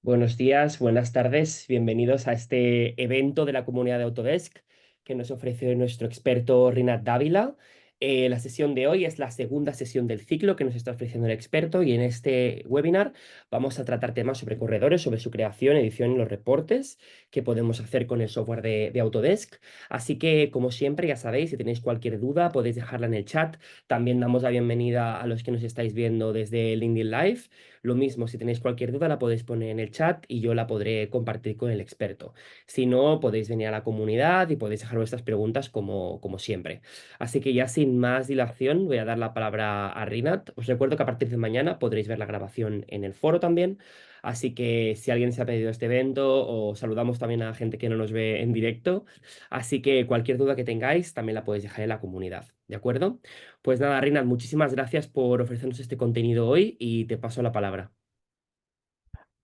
Buenos días, buenas tardes, bienvenidos a este evento de la comunidad de Autodesk que nos ofrece nuestro experto Rinat Dávila. La sesión de hoy es la segunda sesión del ciclo que nos está ofreciendo el experto y en este webinar vamos a tratar temas sobre corredores, sobre su creación, edición y los reportes que podemos hacer con el software de Autodesk. Así que, como siempre, ya sabéis, si tenéis cualquier duda podéis dejarla en el chat. También damos la bienvenida a los que nos estáis viendo desde LinkedIn Live. Lo mismo, si tenéis cualquier duda la podéis poner en el chat y yo la podré compartir con el experto. Si no, podéis venir a la comunidad y podéis dejar vuestras preguntas como siempre. Así que ya sin más dilación voy a dar la palabra a Rinat. Os recuerdo que a partir de mañana podréis ver la grabación en el foro también. Así que si alguien se ha pedido este evento o saludamos también a gente que no nos ve en directo. Así que cualquier duda que tengáis también la podéis dejar en la comunidad. ¿De acuerdo? Pues nada, Rinat, muchísimas gracias por ofrecernos este contenido hoy y te paso la palabra.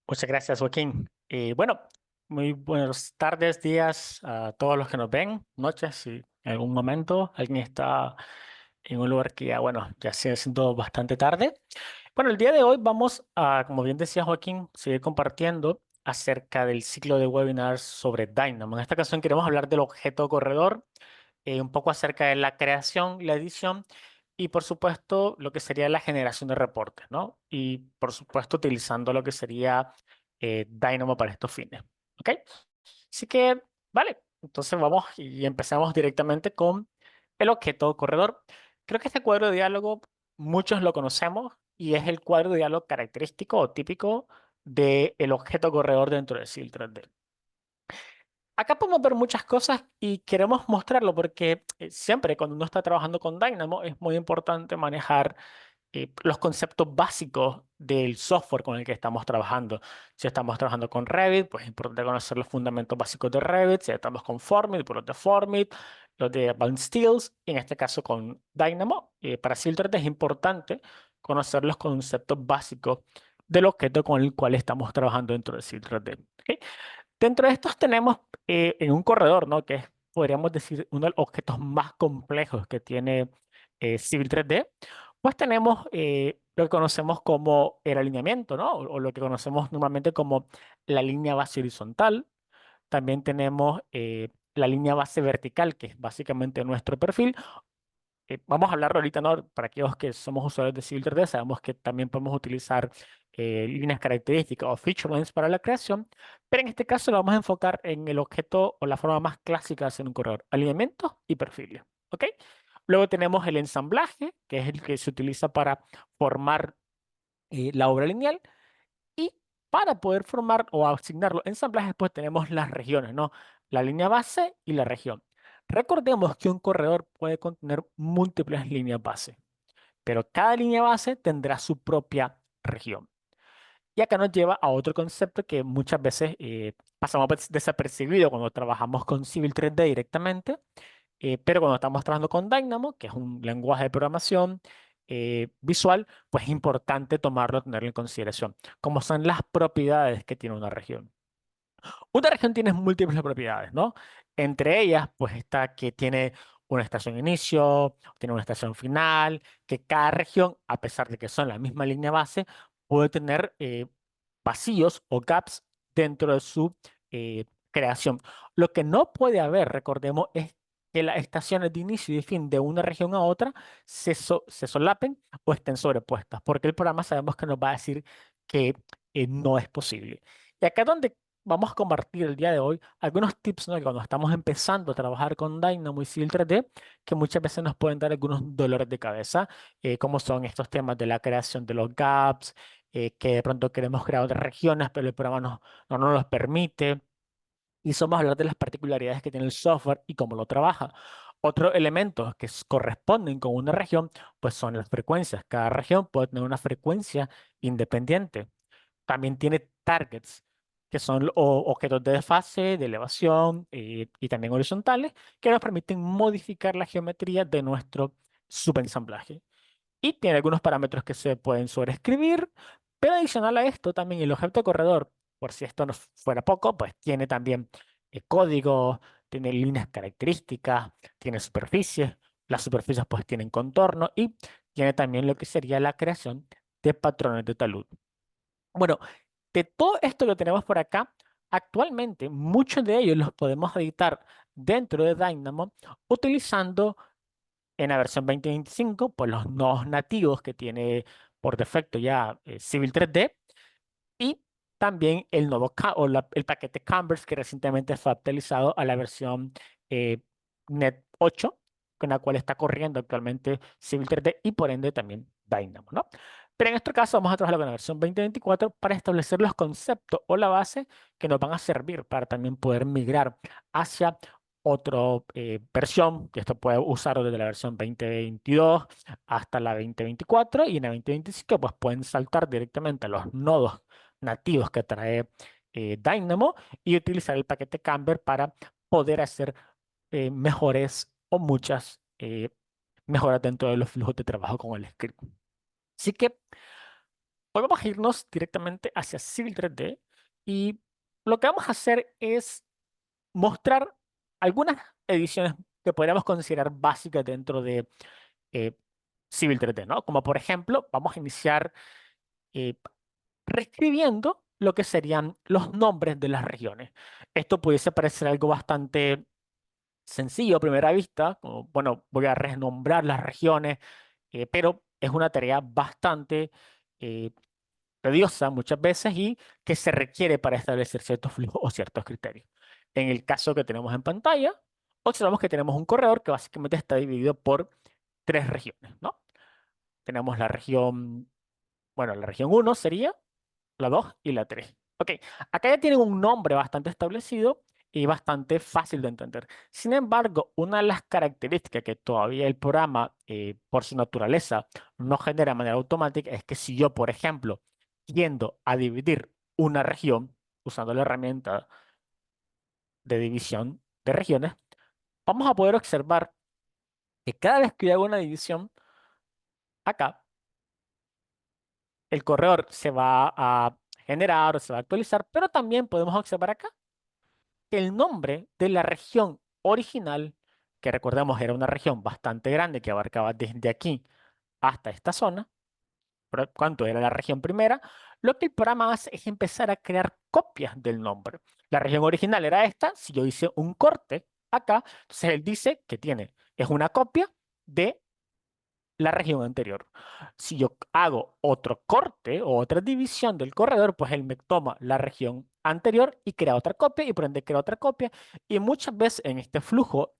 Muchas gracias, Joaquín. Bueno, muy buenas tardes, días a todos los que nos ven, noches, si en algún momento alguien está en un lugar que ya, bueno, ya sigue siendo bastante tarde. Bueno, el día de hoy vamos a, como bien decía Joaquín, seguir compartiendo acerca del ciclo de webinars sobre Dynamo. En esta ocasión queremos hablar del objeto corredor, un poco acerca de la creación, la edición y por supuesto lo que sería la generación de reportes, ¿no? Y por supuesto utilizando lo que sería Dynamo para estos fines. ¿Ok? Así que, vale, entonces vamos y empezamos directamente con el objeto corredor. Creo que este cuadro de diálogo muchos lo conocemos y es el cuadro de diálogo característico o típico del objeto corredor dentro de Civil 3D. Acá podemos ver muchas cosas y queremos mostrarlo porque siempre cuando uno está trabajando con Dynamo es muy importante manejar los conceptos básicos del software con el que estamos trabajando. Si estamos trabajando con Revit, pues es importante conocer los fundamentos básicos de Revit. Si estamos con Formit, pues los de Formit, los de Advanced Steels. En este caso con Dynamo, para Civil 3D es importante conocer los conceptos básicos del objeto con el cual estamos trabajando dentro de Civil 3D. ¿Ok? Dentro de estos tenemos en un corredor, ¿no? Que es, podríamos decir, uno de los objetos más complejos que tiene Civil 3D. Pues tenemos lo que conocemos como el alineamiento, ¿no? O lo que conocemos normalmente como la línea base horizontal. También tenemos la línea base vertical, que es básicamente nuestro perfil. Vamos a hablar ahorita, ¿no? Para aquellos que somos usuarios de Civil 3D, sabemos que también podemos utilizar líneas características o feature lines para la creación, pero en este caso lo vamos a enfocar en el objeto o la forma más clásica de hacer un corredor, alineamientos y perfiles, ¿ok? Luego tenemos el ensamblaje, que es el que se utiliza para formar la obra lineal, y para poder formar o asignar los ensamblajes, pues tenemos las regiones, ¿no? La línea base y la región. Recordemos que un corredor puede contener múltiples líneas base, pero cada línea base tendrá su propia región. Y acá nos lleva a otro concepto que muchas veces pasamos desapercibido cuando trabajamos con Civil 3D directamente, pero cuando estamos trabajando con Dynamo, que es un lenguaje de programación visual, pues es importante tomarlo, tenerlo en consideración, como son las propiedades que tiene una región. Una región tiene múltiples propiedades, ¿no? Entre ellas, pues está que tiene una estación inicio, tiene una estación final, que cada región, a pesar de que son la misma línea base, puede tener vacíos o gaps dentro de su creación. Lo que no puede haber, recordemos, es que las estaciones de inicio y de fin de una región a otra se solapen o estén sobrepuestas, porque el programa sabemos que nos va a decir que no es posible. Y acá es donde vamos a compartir el día de hoy algunos tips, ¿no? Que cuando estamos empezando a trabajar con Dynamo y Civil 3D, que muchas veces nos pueden dar algunos dolores de cabeza, como son estos temas de la creación de los gaps, que de pronto queremos crear otras regiones, pero el programa no nos los permite. Y somos hablar de las particularidades que tiene el software y cómo lo trabaja. Otros elementos que corresponden con una región, pues son las frecuencias. Cada región puede tener una frecuencia independiente. También tiene targets, que son objetos de desfase, de elevación y también horizontales, que nos permiten modificar la geometría de nuestro subensamblaje. Y tiene algunos parámetros que se pueden sobreescribir, pero adicional a esto también el objeto corredor, por si esto no fuera poco, pues tiene también código, tiene líneas características, tiene superficies, las superficies pues tienen contorno y tiene también lo que sería la creación de patrones de talud. Bueno, de todo esto que tenemos por acá, actualmente muchos de ellos los podemos editar dentro de Dynamo utilizando en la versión 2025 pues los nodos nativos que tiene por defecto ya Civil 3D y también el nodo el paquete Canvas que recientemente fue actualizado a la versión eh, Net 8, con la cual está corriendo actualmente Civil 3D y por ende también Dynamo, ¿no? Pero en este caso vamos a trabajar con la versión 2024 para establecer los conceptos o la base que nos van a servir para también poder migrar hacia otra versión, que esto puede usar desde la versión 2022 hasta la 2024 y en la 2025 pues pueden saltar directamente a los nodos nativos que trae Dynamo y utilizar el paquete Camber para poder hacer mejores o muchas mejoras dentro de los flujos de trabajo con el script. Así que hoy vamos a irnos directamente hacia Civil 3D y lo que vamos a hacer es mostrar algunas ediciones que podríamos considerar básicas dentro de eh, Civil 3D, ¿no? Como por ejemplo, vamos a iniciar eh, reescribiendo lo que serían los nombres de las regiones. Esto pudiese parecer algo bastante sencillo a primera vista, como, bueno, voy a renombrar las regiones, pero es una tarea bastante eh, tediosa muchas veces y que se requiere para establecer ciertos flujos o ciertos criterios. En el caso que tenemos en pantalla, observamos que tenemos un corredor que básicamente está dividido por tres regiones, ¿no? Tenemos la región, bueno, la región uno sería la 2 y la 3. Ok, acá ya tienen un nombre bastante establecido y bastante fácil de entender. Sin embargo, una de las características que todavía el programa, por su naturaleza, no genera de manera automática es que si yo, por ejemplo, tiendo a dividir una región usando la herramienta de división de regiones, vamos a poder observar que cada vez que yo hago una división, acá el corredor se va a generar o se va a actualizar, pero también podemos observar acá el nombre de la región original, que recordemos era una región bastante grande que abarcaba desde aquí hasta esta zona, por cuanto era la región primera, lo que el programa hace es empezar a crear copias del nombre. La región original era esta, si yo hice un corte acá, entonces él dice que es una copia de la región anterior. Si yo hago otro corte o otra división del corredor, pues él me toma la región anterior y crea otra copia y por ende crea otra copia. Y muchas veces en este flujo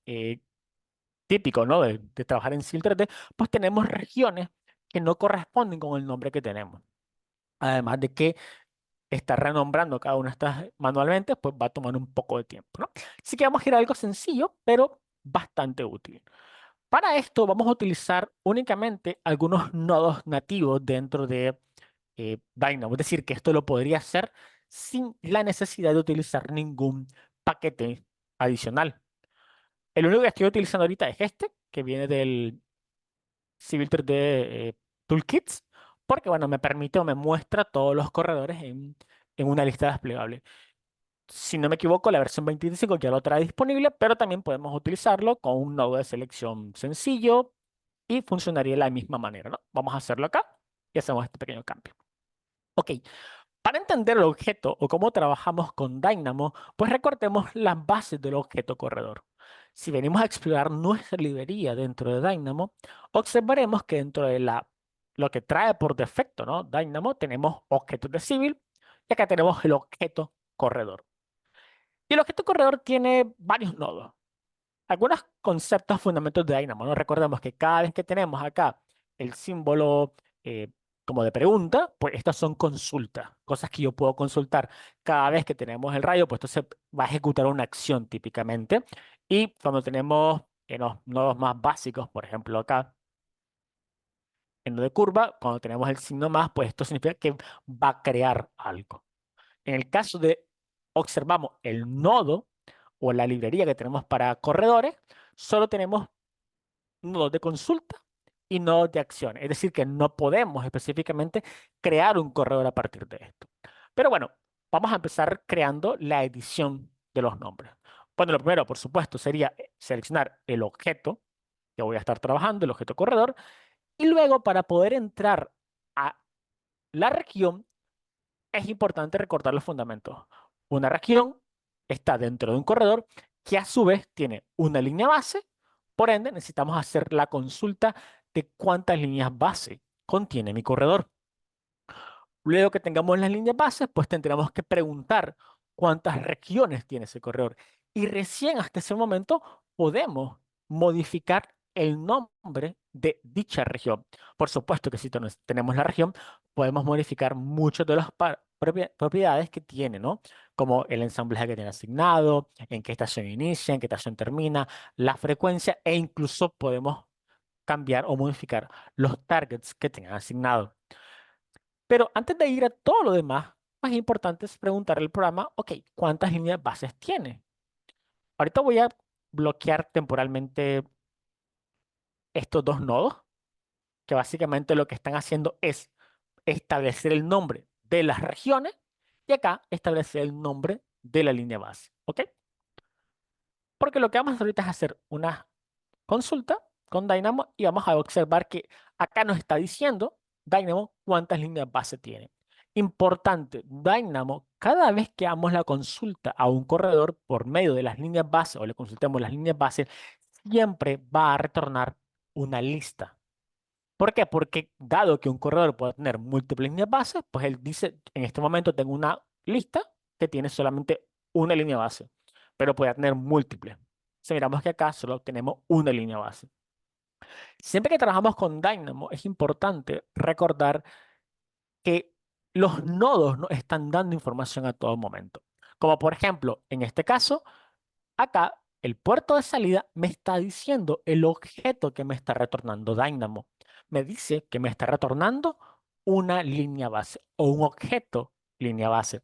típico, ¿no? de trabajar en Civil 3D, pues tenemos regiones que no corresponden con el nombre que tenemos. Además de que estar renombrando cada una de estas manualmente, pues va a tomar un poco de tiempo, ¿no? Así que vamos a ir a algo sencillo, pero bastante útil. Para esto vamos a utilizar únicamente algunos nodos nativos dentro de Dynamo. Es decir, que esto lo podría hacer sin la necesidad de utilizar ningún paquete adicional. El único que estoy utilizando ahorita es este, que viene del Civil 3D Toolkits, porque bueno, me permite o me muestra todos los corredores en una lista desplegable. Si no me equivoco, la versión 25 ya lo trae disponible, pero también podemos utilizarlo con un nodo de selección sencillo y funcionaría de la misma manera, ¿no? Vamos a hacerlo acá y hacemos este pequeño cambio. Ok, para entender el objeto o cómo trabajamos con Dynamo, pues recordemos las bases del objeto corredor. Si venimos a explorar nuestra librería dentro de Dynamo, observaremos que dentro de lo que trae por defecto, ¿no? Dynamo, tenemos objetos de civil y acá tenemos el objeto corredor. Y el objeto corredor tiene varios nodos. Algunos conceptos fundamentos de Dynamo, ¿no? Recordemos que cada vez que tenemos acá el símbolo eh, como de pregunta, pues estas son consultas, cosas que yo puedo consultar. Cada vez que tenemos el rayo, pues entonces va a ejecutar una acción típicamente. Y cuando tenemos en los nodos más básicos, por ejemplo acá, en lo de curva, cuando tenemos el signo más, pues esto significa que va a crear algo. En el caso de observamos el nodo o la librería que tenemos para corredores, solo tenemos nodos de consulta y nodos de acción. Es decir, que no podemos específicamente crear un corredor a partir de esto. Pero bueno, vamos a empezar creando la edición de los nombres. Bueno, lo primero, por supuesto, sería seleccionar el objeto que voy a estar trabajando, el objeto corredor, y luego para poder entrar a la región, es importante recordar los fundamentos. Una región está dentro de un corredor que a su vez tiene una línea base, por ende necesitamos hacer la consulta de cuántas líneas base contiene mi corredor. Luego que tengamos las líneas bases, pues tendremos que preguntar cuántas regiones tiene ese corredor. Y recién hasta ese momento podemos modificar el nombre de dicha región. Por supuesto que si tenemos la región, podemos modificar muchas de las propiedades que tiene, ¿no? Como el ensamblaje que tiene asignado, en qué estación inicia, en qué estación termina, la frecuencia e incluso podemos cambiar o modificar los targets que tengan asignado. Pero antes de ir a todo lo demás, más importante es preguntarle al programa, ok, ¿cuántas líneas bases tiene? Ahorita voy a bloquear temporalmente estos dos nodos, que básicamente lo que están haciendo es establecer el nombre de las regiones y acá establecer el nombre de la línea base, ¿ok? Porque lo que vamos a hacer ahorita es hacer una consulta con Dynamo y vamos a observar que acá nos está diciendo Dynamo cuántas líneas base tiene. Importante, Dynamo, cada vez que hagamos la consulta a un corredor por medio de las líneas base o le consultemos las líneas base, siempre va a retornar una lista. ¿Por qué? Porque dado que un corredor puede tener múltiples líneas base, pues él dice, en este momento tengo una lista que tiene solamente una línea base, pero puede tener múltiples. Si miramos que acá solo tenemos una línea base. Siempre que trabajamos con Dynamo, es importante recordar que los nodos nos están dando información a todo momento. Como por ejemplo, en este caso, acá el puerto de salida me está diciendo el objeto que me está retornando Dynamo. Me dice que me está retornando una línea base o un objeto línea base.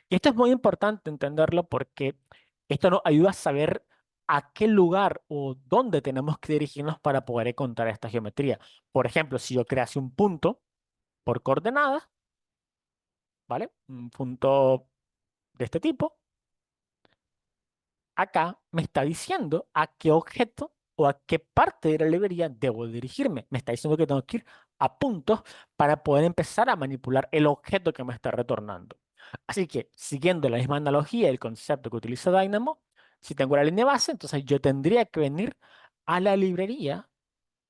Y esto es muy importante entenderlo porque esto nos ayuda a saber a qué lugar o dónde tenemos que dirigirnos para poder encontrar esta geometría. Por ejemplo, si yo crease un punto por coordenadas, ¿vale? Un punto de este tipo, acá me está diciendo a qué objeto o a qué parte de la librería debo dirigirme. Me está diciendo que tengo que ir a puntos para poder empezar a manipular el objeto que me está retornando. Así que, siguiendo la misma analogía del concepto que utiliza Dynamo, si tengo la línea base, entonces yo tendría que venir a la librería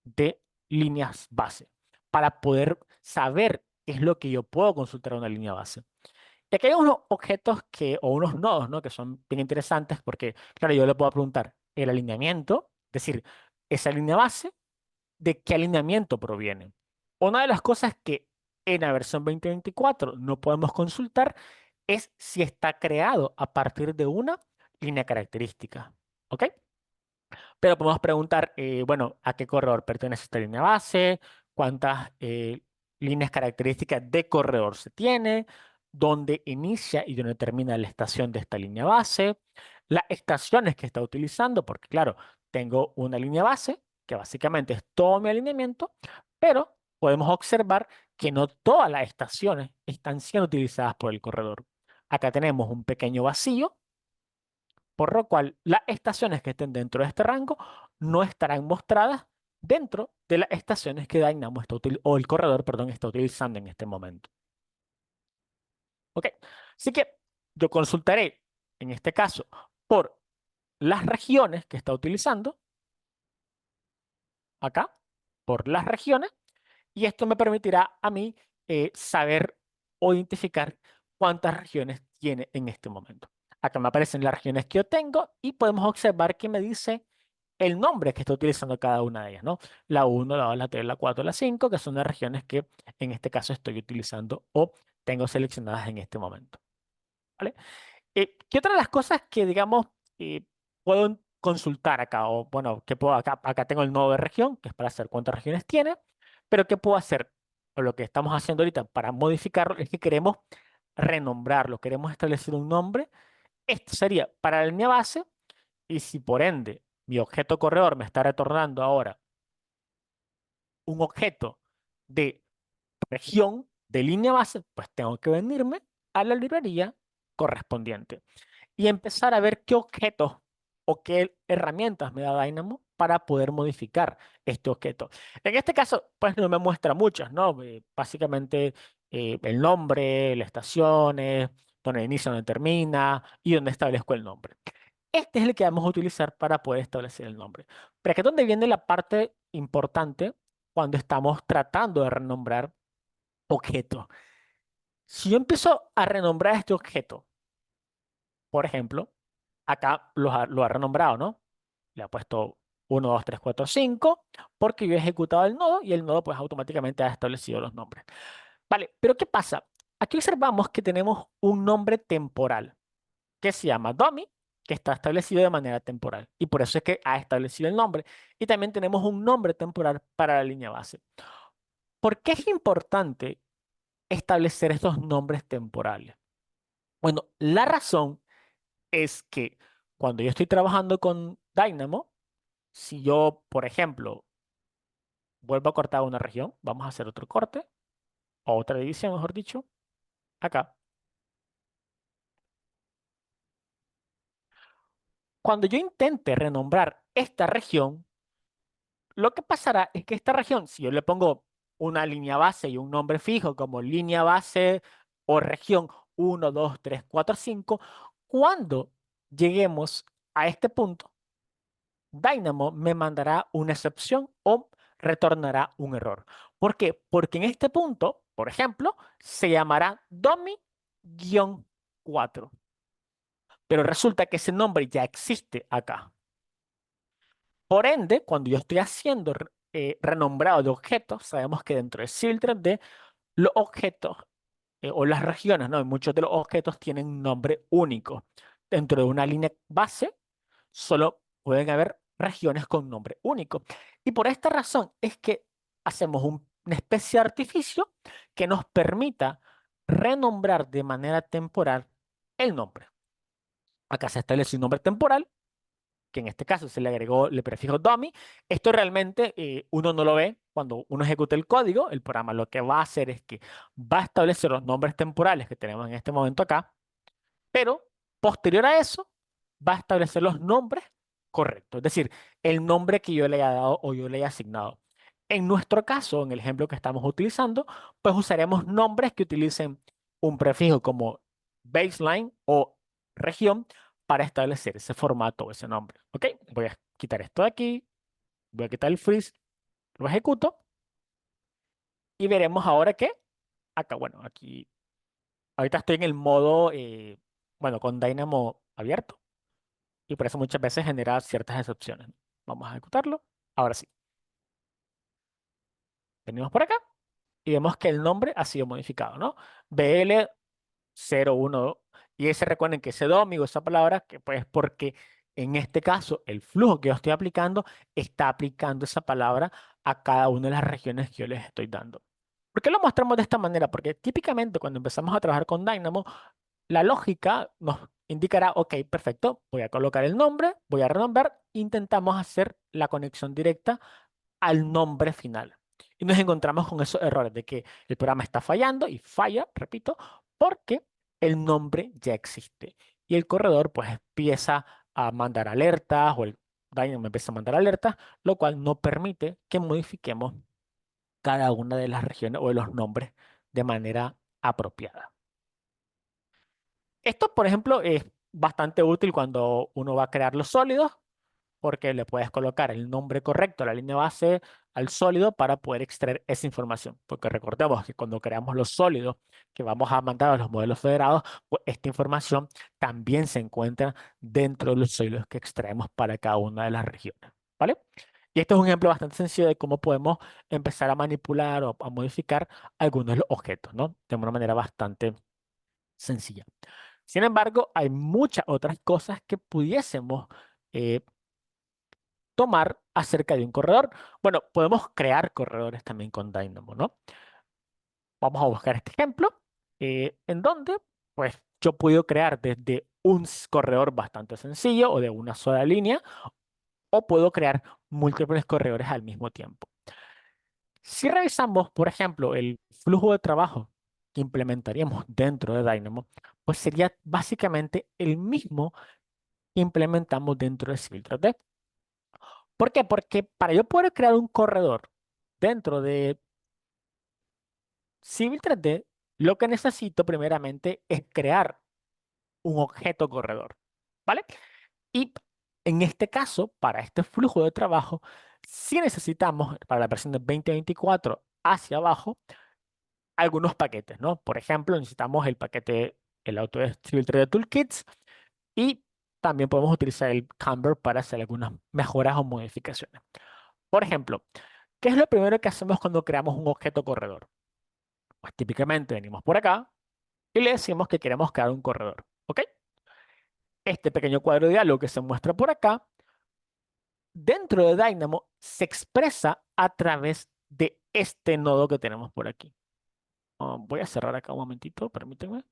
de líneas base para poder saber qué es lo que yo puedo consultar en una línea base. Y aquí hay unos objetos o unos nodos, ¿no? Que son bien interesantes porque, claro, yo le puedo preguntar el alineamiento, es decir, esa línea base, ¿de qué alineamiento proviene? Una de las cosas que en la versión 2024 no podemos consultar es si está creado a partir de una línea característica. ¿Ok? Pero podemos preguntar, bueno, ¿a qué corredor pertenece esta línea base? ¿Cuántas líneas características de corredor se tiene? ¿Dónde inicia y dónde termina la estación de esta línea base? Las estaciones que está utilizando, porque claro, tengo una línea base, que básicamente es todo mi alineamiento, pero podemos observar que no todas las estaciones están siendo utilizadas por el corredor. Acá tenemos un pequeño vacío por lo cual las estaciones que estén dentro de este rango no estarán mostradas dentro de las estaciones que Dynamo o el corredor, perdón, está utilizando en este momento. ¿Ok? Así que yo consultaré, en este caso, por las regiones que está utilizando, acá, por las regiones, y esto me permitirá a mí saber o identificar cuántas regiones tiene en este momento. Acá me aparecen las regiones que yo tengo y podemos observar que me dice el nombre que está utilizando cada una de ellas, ¿no? La uno, la 2, la 3, la 4, la 5, que son las regiones que en este caso estoy utilizando o tengo seleccionadas en este momento, ¿vale? ¿Qué otra de las cosas que, digamos, puedo consultar acá? O, bueno, que puedo acá tengo el nodo de región, que es para saber cuántas regiones tiene, pero ¿qué puedo hacer? O lo que estamos haciendo ahorita para modificarlo es que queremos renombrarlo, queremos establecer un nombre. Esto sería para la línea base, y si por ende mi objeto corredor me está retornando ahora un objeto de región de línea base, pues tengo que venirme a la librería correspondiente y empezar a ver qué objetos o qué herramientas me da Dynamo para poder modificar este objeto. En este caso, pues no me muestra muchas, ¿no? Básicamente el nombre, las estaciones, dónde inicia, dónde termina y dónde establezco el nombre. Este es el que vamos a utilizar para poder establecer el nombre. Pero aquí es donde viene la parte importante cuando estamos tratando de renombrar objetos. Si yo empiezo a renombrar este objeto, por ejemplo, acá lo ha renombrado, ¿no? Le ha puesto 1, 2, 3, 4, 5 porque yo he ejecutado el nodo y el nodo pues automáticamente ha establecido los nombres. Vale, pero ¿qué pasa? Aquí observamos que tenemos un nombre temporal que se llama dummy, que está establecido de manera temporal y por eso es que ha establecido el nombre. Y también tenemos un nombre temporal para la línea base. ¿Por qué es importante establecer estos nombres temporales? Bueno, la razón es que cuando yo estoy trabajando con Dynamo, si yo, por ejemplo, vuelvo a cortar una región, vamos a hacer otro corte, o otra división, mejor dicho, acá. Cuando yo intente renombrar esta región, lo que pasará es que esta región, si yo le pongo una línea base y un nombre fijo como línea base o región 1, 2, 3, 4, 5, cuando lleguemos a este punto, Dynamo me mandará una excepción o retornará un error. ¿Por qué? Porque en este punto, por ejemplo, se llamará Domi-4. Pero resulta que ese nombre ya existe acá. Por ende, cuando yo estoy haciendo renombrado de objetos, sabemos que dentro de Civil 3D, los objetos o las regiones, ¿no? Muchos de los objetos tienen un nombre único. Dentro de una línea base, solo pueden haber regiones con nombre único. Y por esta razón es que hacemos una especie de artificio que nos permita renombrar de manera temporal el nombre. Acá se establece un nombre temporal, que en este caso se le agregó el prefijo dummy. Esto realmente uno no lo ve cuando uno ejecuta el código. El programa lo que va a hacer es que va a establecer los nombres temporales que tenemos en este momento acá, pero posterior a eso va a establecer los nombres correctos, es decir, el nombre que yo le haya dado o yo le haya asignado. En nuestro caso, en el ejemplo que estamos utilizando, pues usaremos nombres que utilicen un prefijo como baseline o región para establecer ese formato o ese nombre. ¿Ok? Voy a quitar esto de aquí, voy a quitar el freeze, lo ejecuto y veremos ahora que acá, bueno, aquí, ahorita estoy en el modo, bueno, con Dynamo abierto. Y por eso muchas veces genera ciertas excepciones. Vamos a ejecutarlo. Ahora sí, venimos por acá y vemos que el nombre ha sido modificado, ¿no? BL012. Y ese recuerden que ese domingo, esa palabra, que pues porque en este caso el flujo que yo estoy aplicando está aplicando esa palabra a cada una de las regiones que yo les estoy dando. ¿Por qué lo mostramos de esta manera? Porque típicamente cuando empezamos a trabajar con Dynamo, la lógica nos indicará, ok, perfecto, voy a colocar el nombre, voy a renombrar, intentamos hacer la conexión directa al nombre final. Y nos encontramos con esos errores de que el programa está fallando y falla, repito, porque el nombre ya existe. Y el corredor pues empieza a mandar alertas o el Dynamo empieza a mandar alertas, lo cual no permite que modifiquemos cada una de las regiones o de los nombres de manera apropiada. Esto, por ejemplo, es bastante útil cuando uno va a crear los sólidos, porque le puedes colocar el nombre correcto a la línea base al sólido para poder extraer esa información. Porque recordemos que cuando creamos los sólidos que vamos a mandar a los modelos federados, pues esta información también se encuentra dentro de los sólidos que extraemos para cada una de las regiones. ¿Vale? Y este es un ejemplo bastante sencillo de cómo podemos empezar a manipular o a modificar algunos de los objetos, ¿no? De una manera bastante sencilla. Sin embargo, hay muchas otras cosas que pudiésemos eh, tomar acerca de un corredor. Bueno, podemos crear corredores también con Dynamo, ¿no? Vamos a buscar este ejemplo, en donde, pues, yo puedo crear desde un corredor bastante sencillo o de una sola línea, o puedo crear múltiples corredores al mismo tiempo. Si revisamos, por ejemplo, el flujo de trabajo que implementaríamos dentro de Dynamo, pues sería básicamente el mismo implementamos dentro de Civil 3D. ¿Por qué? Porque para yo poder crear un corredor dentro de Civil 3D, Lo que necesito primeramente es crear un objeto corredor, ¿vale? Y en este caso, para este flujo de trabajo, sí necesitamos, para la versión de 2024 hacia abajo, algunos paquetes, ¿no? Por ejemplo, necesitamos el paquete, el Autodesk Civil 3D Toolkits, y también podemos utilizar el Camber para hacer algunas mejoras o modificaciones. Por ejemplo, ¿qué es lo primero que hacemos cuando creamos un objeto corredor? Pues típicamente venimos por acá y le decimos que queremos crear un corredor, ¿ok? Este pequeño cuadro de diálogo que se muestra por acá, dentro de Dynamo, se expresa a través de este nodo que tenemos por aquí. Voy a cerrar acá un momentito, permítanme.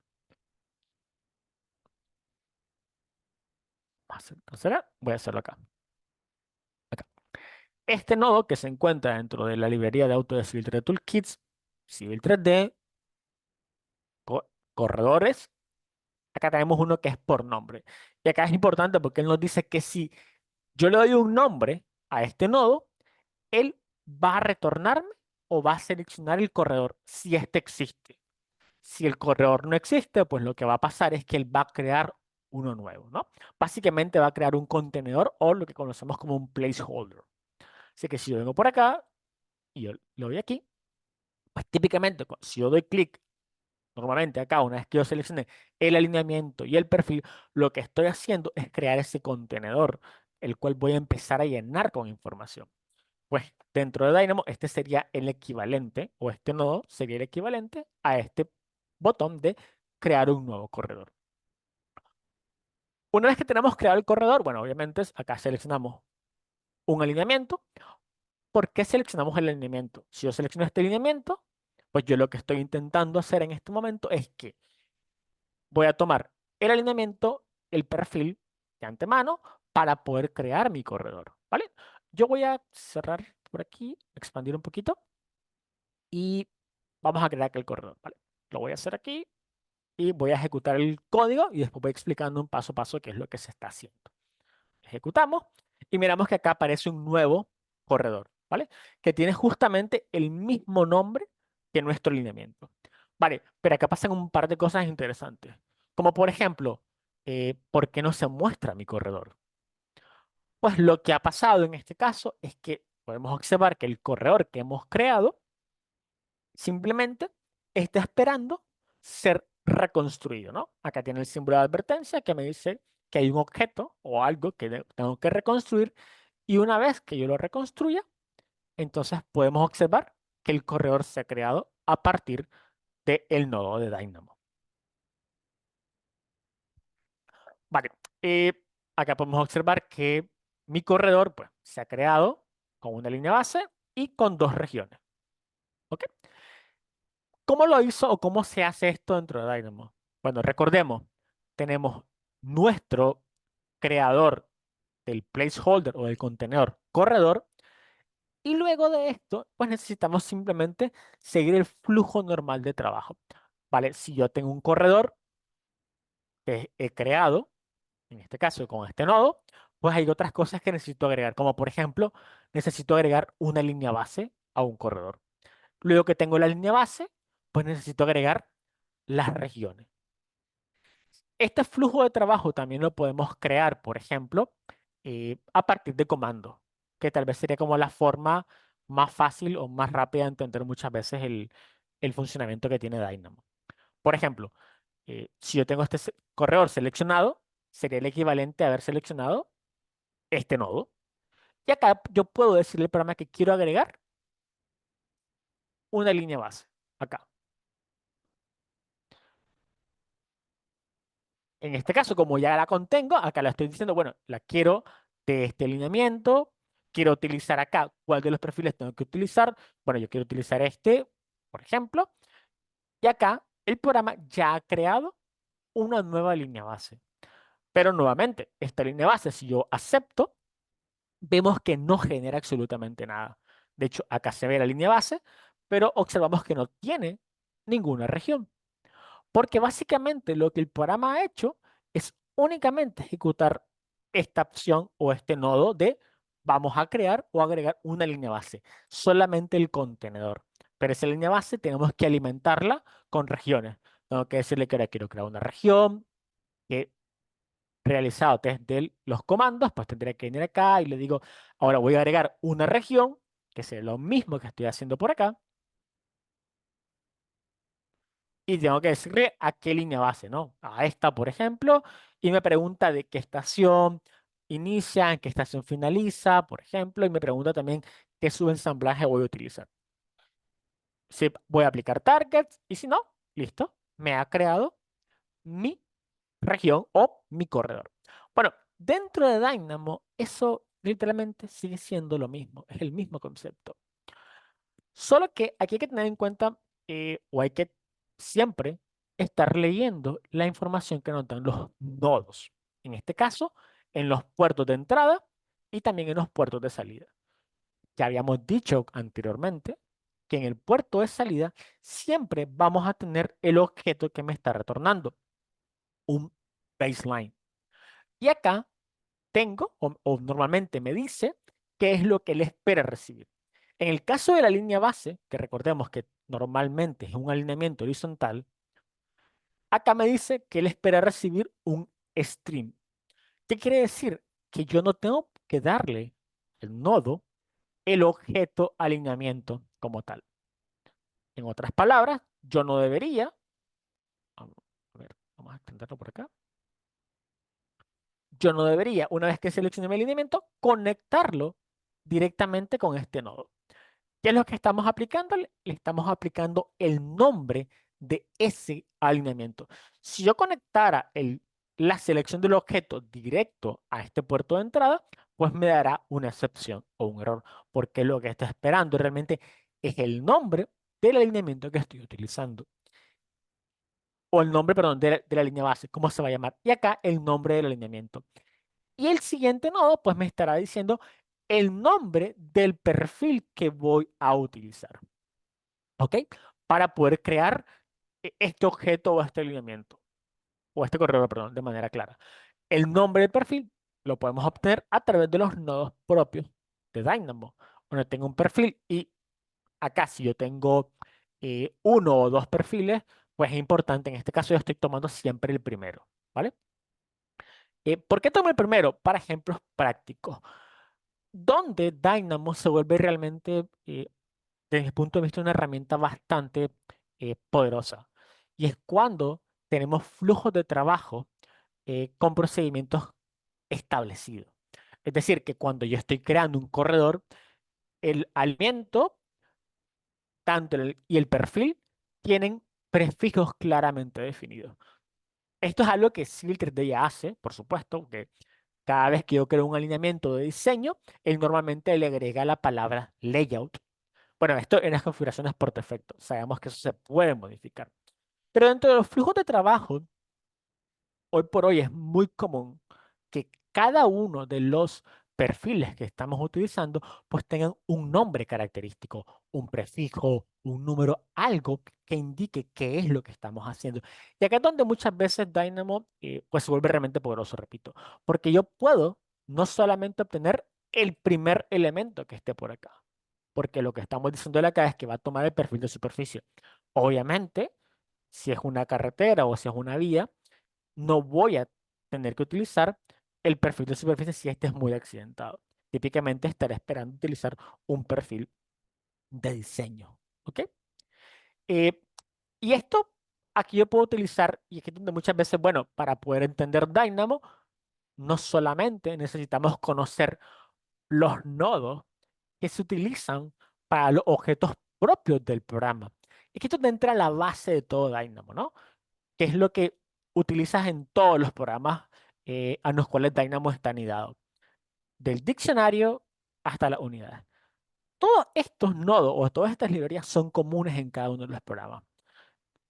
Voy a hacerlo acá. Acá. Este nodo que se encuentra dentro de la librería de Autodesk Civil 3D Toolkits, Civil 3D, corredores. Acá tenemos uno que es por nombre. Y acá es importante porque él nos dice que si yo le doy un nombre a este nodo, él va a retornarme o va a seleccionar el corredor si este existe. Si el corredor no existe, pues lo que va a pasar es que él va a crear uno nuevo, ¿no? Básicamente va a crear un contenedor o lo que conocemos como un placeholder. Así que si yo vengo por acá y yo lo doy aquí, pues típicamente si yo doy clic normalmente acá, una vez que yo seleccione el alineamiento y el perfil, lo que estoy haciendo es crear ese contenedor, el cual voy a empezar a llenar con información. Pues dentro de Dynamo, este sería el equivalente, o este nodo sería el equivalente a este botón de crear un nuevo corredor. Una vez que tenemos creado el corredor, bueno, obviamente acá seleccionamos un alineamiento. ¿Por qué seleccionamos el alineamiento? Si yo selecciono este alineamiento, pues yo lo que estoy intentando hacer en este momento es que voy a tomar el alineamiento, el perfil de antemano para poder crear mi corredor, ¿vale? Yo voy a cerrar por aquí, expandir un poquito y vamos a crear aquel corredor, ¿vale? Lo voy a hacer aquí y voy a ejecutar el código y después voy explicando un paso a paso qué es lo que se está haciendo. Ejecutamos y miramos que acá aparece un nuevo corredor, ¿vale? Que tiene justamente el mismo nombre que nuestro alineamiento. Vale, pero acá pasan un par de cosas interesantes. Como por ejemplo, ¿por qué no se muestra mi corredor? Pues lo que ha pasado en este caso es que podemos observar que el corredor que hemos creado simplemente está esperando ser reconstruido, ¿no? Acá tiene el símbolo de advertencia que me dice que hay un objeto o algo que tengo que reconstruir, y una vez que yo lo reconstruya, entonces podemos observar que el corredor se ha creado a partir del nodo de Dynamo. Vale, eh, acá podemos observar que mi corredor pues, se ha creado con una línea base y con dos regiones. ¿Ok? ¿Cómo lo hizo o cómo se hace esto dentro de Dynamo? Bueno, recordemos, tenemos nuestro creador del placeholder o del contenedor corredor, y luego de esto, pues necesitamos simplemente seguir el flujo normal de trabajo. ¿Vale? Si yo tengo un corredor que he creado, en este caso con este nodo, pues hay otras cosas que necesito agregar, como por ejemplo, necesito agregar una línea base a un corredor. Luego que tengo la línea base, pues necesito agregar las regiones. Este flujo de trabajo también lo podemos crear, por ejemplo, a partir de comandos, que tal vez sería como la forma más fácil o más rápida de entender muchas veces el funcionamiento que tiene Dynamo. Por ejemplo, si yo tengo este corredor seleccionado, sería el equivalente a haber seleccionado este nodo. Y acá yo puedo decirle al programa que quiero agregar una línea base. Acá. En este caso, como ya la contengo, acá la estoy diciendo, bueno, la quiero de este alineamiento, quiero utilizar acá, ¿cuál de los perfiles tengo que utilizar? Bueno, yo quiero utilizar este, por ejemplo, y acá el programa ya ha creado una nueva línea base. Pero nuevamente, esta línea base, si yo acepto, vemos que no genera absolutamente nada. De hecho, acá se ve la línea base, pero observamos que no tiene ninguna región. Porque básicamente lo que el programa ha hecho es únicamente ejecutar esta opción o este nodo de vamos a crear o agregar una línea base, solamente el contenedor. Pero esa línea base tenemos que alimentarla con regiones. Tengo que decirle que ahora quiero crear una región, que realizado desde los comandos, pues tendría que venir acá y le digo, ahora voy a agregar una región, que sea lo mismo que estoy haciendo por acá, y tengo que decirle a qué línea base, ¿no? A esta, por ejemplo, y me pregunta de qué estación inicia, en qué estación finaliza, por ejemplo, y me pregunta también qué subensamblaje voy a utilizar. Si voy a aplicar targets, y si no, listo, me ha creado mi región o mi corredor. Bueno, dentro de Dynamo, eso literalmente sigue siendo lo mismo, es el mismo concepto. Solo que aquí hay que tener en cuenta, o hay que siempre estar leyendo la información que nos dan los nodos. En este caso, en los puertos de entrada y también en los puertos de salida. Ya habíamos dicho anteriormente que en el puerto de salida siempre vamos a tener el objeto que me está retornando, un baseline. Y acá tengo, o normalmente me dice, qué es lo que él espera recibir. En el caso de la línea base, que recordemos que normalmente es un alineamiento horizontal, acá me dice que él espera recibir un stream. ¿Qué quiere decir? Que yo no tengo que darle el nodo el objeto alineamiento como tal. En otras palabras, yo no debería, a ver, vamos a extenderlo por acá. Yo no debería, una vez que seleccione mi alineamiento, conectarlo directamente con este nodo. ¿Qué es lo que estamos aplicando? Le estamos aplicando el nombre de ese alineamiento. Si yo conectara la selección del objeto directo a este puerto de entrada, pues me dará una excepción o un error, porque lo que está esperando realmente es el nombre del alineamiento que estoy utilizando. O el nombre, perdón, de la línea base, cómo se va a llamar. Y acá el nombre del alineamiento. Y el siguiente nodo, pues me estará diciendo el nombre del perfil que voy a utilizar. ¿Ok? Para poder crear este objeto o este alineamiento, o este correo, perdón, de manera clara. El nombre del perfil lo podemos obtener a través de los nodos propios de Dynamo, donde tengo un perfil y acá si yo tengo uno o dos perfiles, pues es importante, en este caso yo estoy tomando siempre el primero, ¿vale? ¿Por qué tomo el primero? Para ejemplos prácticos, donde Dynamo se vuelve realmente desde mi punto de vista, una herramienta bastante poderosa. Y es cuando tenemos flujos de trabajo con procedimientos establecidos. Es decir, que cuando yo estoy creando un corredor, el aliento, tanto y el perfil, tienen prefijos claramente definidos. Esto es algo que Civil 3D ya hace, por supuesto, que cada vez que yo creo un alineamiento de diseño, él normalmente le agrega la palabra layout. Bueno, esto en las configuraciones por defecto. Sabemos que eso se puede modificar. Pero dentro de los flujos de trabajo, hoy por hoy es muy común que cada uno de los perfiles que estamos utilizando pues tengan un nombre característico, un prefijo, un número, algo que indique qué es lo que estamos haciendo. Y acá es donde muchas veces Dynamo pues se vuelve realmente poderoso, repito, porque yo puedo no solamente obtener el primer elemento que esté por acá, porque lo que estamos diciendo acá es que va a tomar el perfil de superficie. Obviamente, si es una carretera o si es una vía, no voy a tener que utilizar el perfil de superficie si este es muy accidentado. Típicamente estaré esperando utilizar un perfil de diseño. ¿Ok? Eh, y esto aquí yo puedo utilizar, y aquí es donde muchas veces, bueno, para poder entender Dynamo, no solamente necesitamos conocer los nodos que se utilizan para los objetos propios del programa. Es que esto te entra a la base de todo Dynamo, ¿no? Que es lo que utilizas en todos los programas a los cuales Dynamo está anidado, del diccionario hasta las unidades. Todos estos nodos o todas estas librerías son comunes en cada uno de los programas.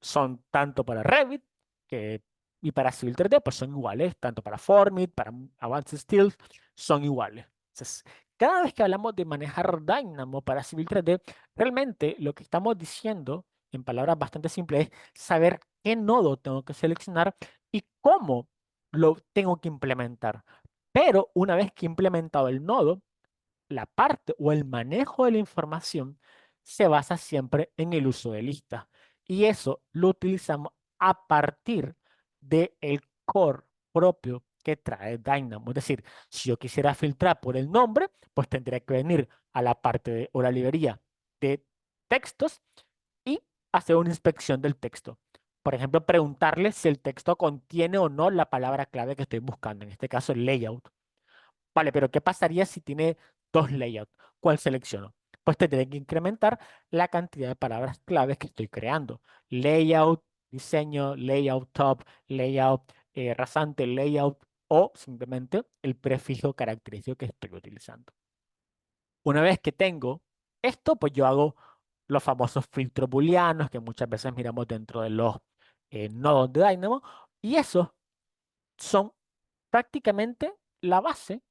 Son tanto para Revit y para Civil 3D, pues son iguales, tanto para Formit, para Advanced Steel, son iguales. Entonces, cada vez que hablamos de manejar Dynamo para Civil 3D, realmente lo que estamos diciendo, en palabras bastante simples, es saber qué nodo tengo que seleccionar y cómo lo tengo que implementar. Pero una vez que he implementado el nodo, la parte o el manejo de la información se basa siempre en el uso de listas. Y eso lo utilizamos a partir del core propio que trae Dynamo. Es decir, si yo quisiera filtrar por el nombre, pues tendría que venir a la parte o la librería de textos y hacer una inspección del texto. Por ejemplo, preguntarle si el texto contiene o no la palabra clave que estoy buscando, en este caso el layout. Vale, pero ¿qué pasaría si tiene dos layouts? ¿Cuál selecciono? Pues tendré que incrementar la cantidad de palabras claves que estoy creando. Layout, diseño, layout top, layout rasante, layout o simplemente el prefijo característico que estoy utilizando. Una vez que tengo esto, pues yo hago los famosos filtros booleanos que muchas veces miramos dentro de los nodos de Dynamo y esos son prácticamente la base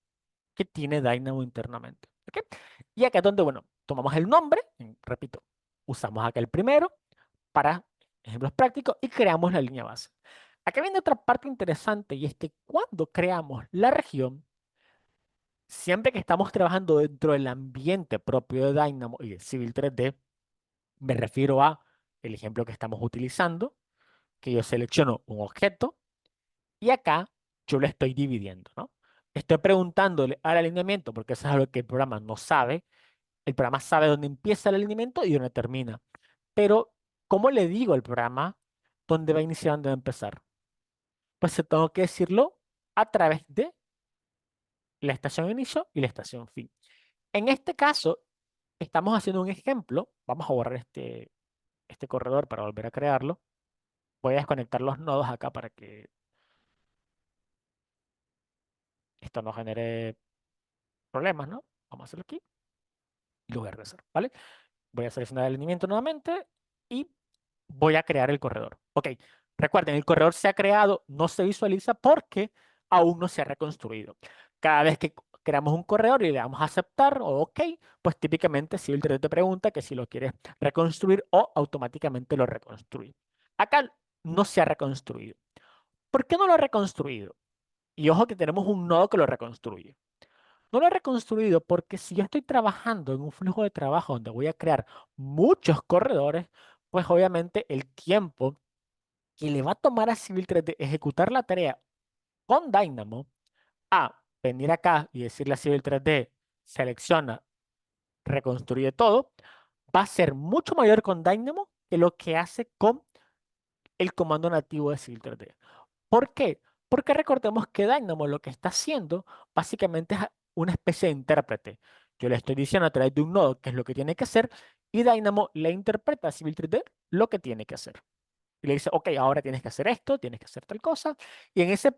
que tiene Dynamo internamente. ¿Ok? Y acá es donde, bueno, tomamos el nombre, repito, usamos acá el primero para ejemplos prácticos y creamos la línea base. Acá viene otra parte interesante y es que cuando creamos la región, siempre que estamos trabajando dentro del ambiente propio de Dynamo y de Civil 3D, me refiero a el ejemplo que estamos utilizando, que yo selecciono un objeto y acá yo lo estoy dividiendo, ¿no? Estoy preguntándole al alineamiento, porque eso es algo que el programa no sabe. El programa sabe dónde empieza el alineamiento y dónde termina. Pero, ¿cómo le digo al programa dónde va a iniciar y dónde va a empezar? Pues tengo que decirlo a través de la estación inicio y la estación fin. En este caso, estamos haciendo un ejemplo. Vamos a borrar este corredor para volver a crearlo. Voy a desconectar los nodos acá para que esto no genere problemas, ¿no? Vamos a hacerlo aquí y lo voy a regresar, ¿vale? Voy a seleccionar el alineamiento nuevamente y voy a crear el corredor. Ok, recuerden, el corredor se ha creado, no se visualiza porque aún no se ha reconstruido. Cada vez que creamos un corredor y le damos a aceptar o OK, pues típicamente Civil 3D te pregunta que si lo quieres reconstruir o automáticamente lo reconstruye. Acá no se ha reconstruido. ¿Por qué no lo ha reconstruido? Y ojo que tenemos un nodo que lo reconstruye. No lo he reconstruido porque si yo estoy trabajando en un flujo de trabajo donde voy a crear muchos corredores, pues obviamente el tiempo que le va a tomar a Civil 3D ejecutar la tarea con Dynamo a venir acá y decirle a Civil 3D, selecciona, reconstruye todo, va a ser mucho mayor con Dynamo que lo que hace con el comando nativo de Civil 3D. ¿Por qué? Porque recordemos que Dynamo lo que está haciendo básicamente es una especie de intérprete. Yo le estoy diciendo a través de un nodo qué es lo que tiene que hacer y Dynamo le interpreta a Civil 3D lo que tiene que hacer. Y le dice, ok, ahora tienes que hacer esto, tienes que hacer tal cosa. Y en ese,